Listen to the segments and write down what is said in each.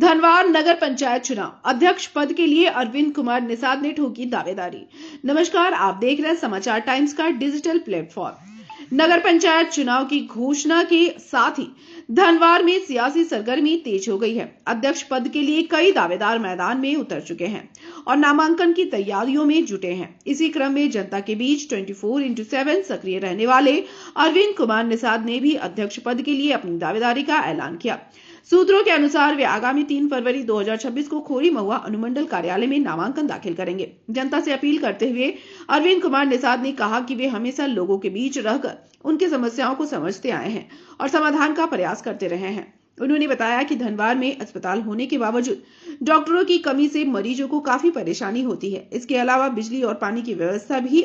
धनवार नगर पंचायत चुनाव अध्यक्ष पद के लिए अरविंद कुमार निषाद ने ठोकी दावेदारी। नमस्कार, आप देख रहे हैं समाचार टाइम्स का डिजिटल प्लेटफॉर्म। नगर पंचायत चुनाव की घोषणा के साथ ही धनवार में सियासी सरगर्मी तेज हो गई है। अध्यक्ष पद के लिए कई दावेदार मैदान में उतर चुके हैं और नामांकन की तैयारियों में जुटे हैं। इसी क्रम में जनता के बीच 24/7 सक्रिय रहने वाले अरविंद कुमार निषाद ने भी अध्यक्ष पद के लिए अपनी दावेदारी का ऐलान किया। सूत्रों के अनुसार वे आगामी 3 फरवरी 2026 को खोरी महुआ अनुमंडल कार्यालय में नामांकन दाखिल करेंगे। जनता से अपील करते हुए अरविंद कुमार निषाद ने कहा कि वे हमेशा लोगों के बीच रहकर उनकी समस्याओं को समझते आए हैं और समाधान का प्रयास करते रहे हैं। उन्होंने बताया कि धनवार में अस्पताल होने के बावजूद डॉक्टरों की कमी से मरीजों को काफी परेशानी होती है। इसके अलावा बिजली और पानी की व्यवस्था भी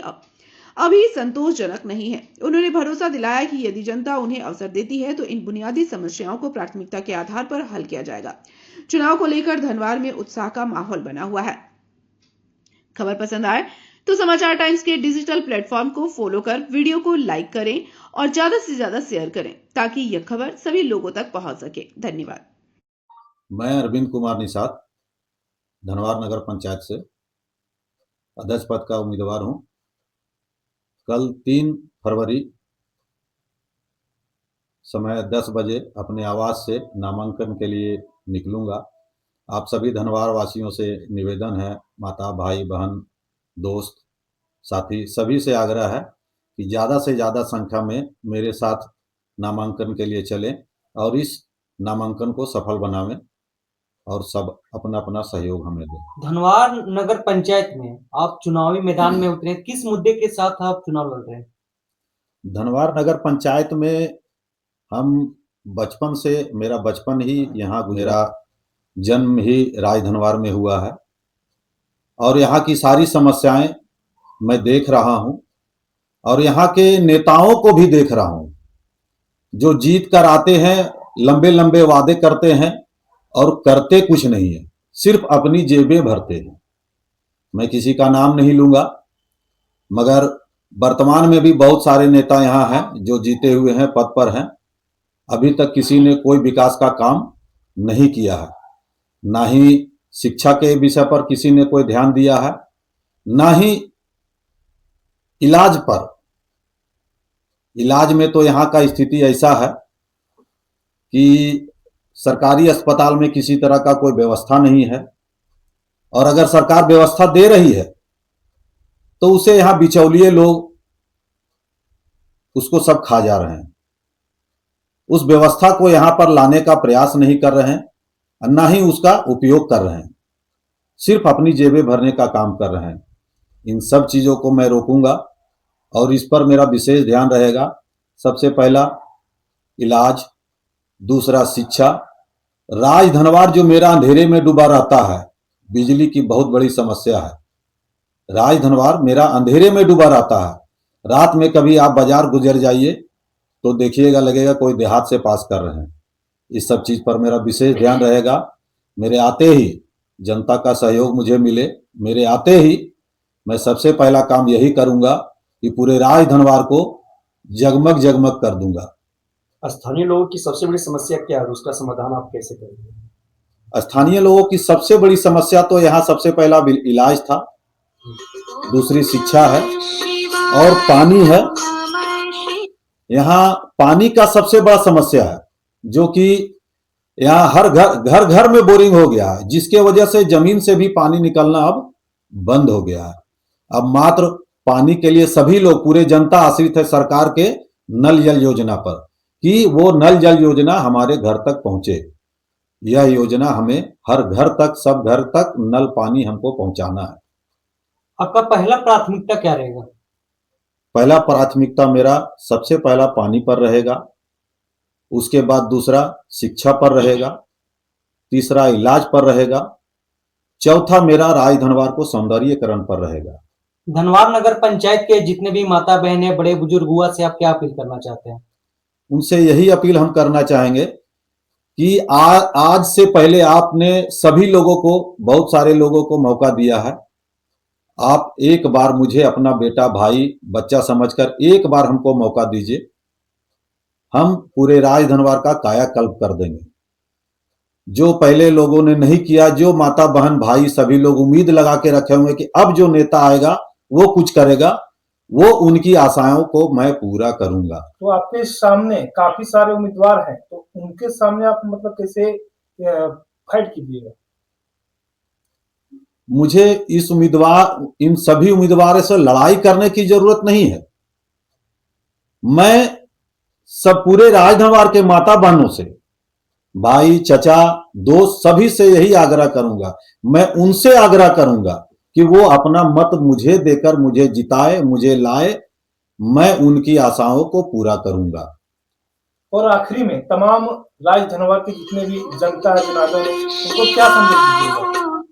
अभी संतोषजनक नहीं है। उन्होंने भरोसा दिलाया कि यदि जनता उन्हें अवसर देती है तो इन बुनियादी समस्याओं को प्राथमिकता के आधार पर हल किया जाएगा। चुनाव को लेकर धनवार में उत्साह का माहौल बना हुआ है। खबर पसंद आए तो समाचार टाइम्स के डिजिटल प्लेटफॉर्म को फॉलो कर वीडियो को लाइक करें और ज्यादा से ज्यादा शेयर करें ताकि यह खबर सभी लोगों तक पहुंच सके। धन्यवाद। मैं अरविंद कुमार निषाद धनवार नगर पंचायत से अध्यक्ष पद का उम्मीदवार हूं। कल 3 फरवरी समय 10 बजे अपने आवास से नामांकन के लिए निकलूंगा। आप सभी धनवार वासियों से निवेदन है, माता, भाई, बहन, दोस्त, साथी सभी से आग्रह है कि ज़्यादा से ज़्यादा संख्या में मेरे साथ नामांकन के लिए चलें और इस नामांकन को सफल बनावें और सब अपना अपना सहयोग हमें दें। धनवार नगर पंचायत में आप चुनावी मैदान में उतरे, किस मुद्दे के साथ आप चुनाव लड़ रहे हैं? धनवार नगर पंचायत में हम बचपन से, मेरा बचपन ही यहाँ, मेरा जन्म ही राज धनवार में हुआ है और यहाँ की सारी समस्याएं मैं देख रहा हूँ और यहाँ के नेताओं को भी देख रहा हूँ जो जीत कर आते हैं, लंबे लंबे वादे करते हैं और करते कुछ नहीं है, सिर्फ अपनी जेबें भरते हैं। मैं किसी का नाम नहीं लूंगा, मगर वर्तमान में भी बहुत सारे नेता यहाँ हैं जो जीते हुए हैं, पद पर हैं। अभी तक किसी ने कोई विकास का काम नहीं किया है, ना ही शिक्षा के विषय पर किसी ने कोई ध्यान दिया है, ना ही इलाज पर। इलाज में तो यहाँ का स्थिति ऐसा है कि सरकारी अस्पताल में किसी तरह का कोई व्यवस्था नहीं है और अगर सरकार व्यवस्था दे रही है तो उसे यहाँ बिचौलिए लोग उसको सब खा जा रहे हैं। उस व्यवस्था को यहाँ पर लाने का प्रयास नहीं कर रहे हैं, ना ही उसका उपयोग कर रहे हैं, सिर्फ अपनी जेबें भरने का काम कर रहे हैं। इन सब चीज़ों को मैं रोकूंगा और इस पर मेरा विशेष ध्यान रहेगा। सबसे पहला इलाज, दूसरा शिक्षा। राज धनवार जो मेरा अंधेरे में डूबा रहता है, बिजली की बहुत बड़ी समस्या है। राज धनवार मेरा अंधेरे में डूबा रहता है। रात में कभी आप बाजार गुजर जाइए तो देखिएगा, लगेगा कोई देहात से पास कर रहे हैं। इस सब चीज़ पर मेरा विशेष ध्यान रहेगा। मेरे आते ही जनता का सहयोग मुझे मिले। मेरे आते ही मैं सबसे पहला काम यही करूंगा कि पूरे राज धनवार को जगमग जगमग कर दूंगा। स्थानीय लोगों की सबसे बड़ी समस्या क्या है, उसका समाधान आप कैसे करेंगे? स्थानीय लोगों की सबसे बड़ी समस्या तो यहाँ सबसे पहला इलाज था, दूसरी शिक्षा है और पानी है। यहाँ पानी का सबसे बड़ा समस्या है, जो कि यहाँ हर घर घर में बोरिंग हो गया है, जिसके वजह से जमीन से भी पानी निकलना अब बंद हो गया है। अब मात्र पानी के लिए सभी लोग, पूरे जनता आश्रित है सरकार के नल जल योजना पर, कि वो नल जल योजना हमारे घर तक पहुंचे। यह योजना हमें हर घर तक, सब घर तक नल पानी हमको पहुंचाना है। आपका पहला प्राथमिकता क्या रहेगा? पहला प्राथमिकता मेरा सबसे पहला पानी पर रहेगा, उसके बाद दूसरा शिक्षा पर रहेगा, तीसरा इलाज पर रहेगा, चौथा मेरा राज धनवार को सौंदर्यीकरण पर रहेगा। धनवार नगर पंचायत के जितने भी माता बहन है, बड़े बुजुर्ग हुआ से आप क्या अपील करना चाहते हैं? उनसे यही अपील हम करना चाहेंगे कि आज से पहले आपने सभी लोगों को, बहुत सारे लोगों को मौका दिया है। आप एक बार मुझे अपना बेटा, भाई, बच्चा समझकर एक बार हमको मौका दीजिए। हम पूरे राज धनवार का कायाकल्प कर देंगे। जो पहले लोगों ने नहीं किया, जो माता बहन भाई सभी लोग उम्मीद लगा के रखे हुए कि अब जो नेता आएगा वो कुछ करेगा, वो उनकी आशाओं को मैं पूरा करूंगा। तो आपके सामने काफी सारे उम्मीदवार हैं, तो उनके सामने आप मतलब कैसे फाइट कीजिएगा? मुझे इन सभी उम्मीदवारों से लड़ाई करने की जरूरत नहीं है। मैं सब पूरे राजधनवार के माता बहनों से, भाई चचा दोस्त सभी से यही आग्रह करूंगा, मैं उनसे आग्रह करूंगा कि वो अपना मत मुझे देकर मुझे जिताए, मुझे लाए, मैं उनकी आशाओं को पूरा करूंगा। और आखिरी में तमाम राजधनवार की जितने भी जनता है जनार्दन, उनको क्या संदेश दीजिएगा?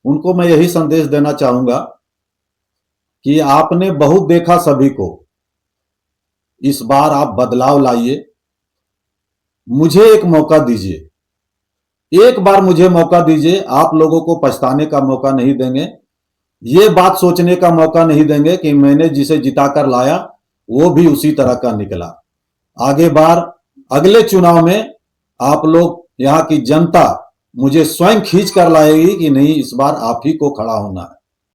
उनको मैं यही संदेश देना चाहूंगा कि आपने बहुत देखा सभी को, इस बार आप बदलाव लाइए, मुझे एक मौका दीजिए, एक बार मुझे मौका दीजिए। आप लोगों को पछताने का मौका नहीं देंगे, ये बात सोचने का मौका नहीं देंगे कि मैंने जिसे जिताकर लाया वो भी उसी तरह का निकला। अगले चुनाव में आप लोग, यहाँ की जनता मुझे स्वयं खींच कर लाएगी कि नहीं, इस बार आप ही को खड़ा होना है।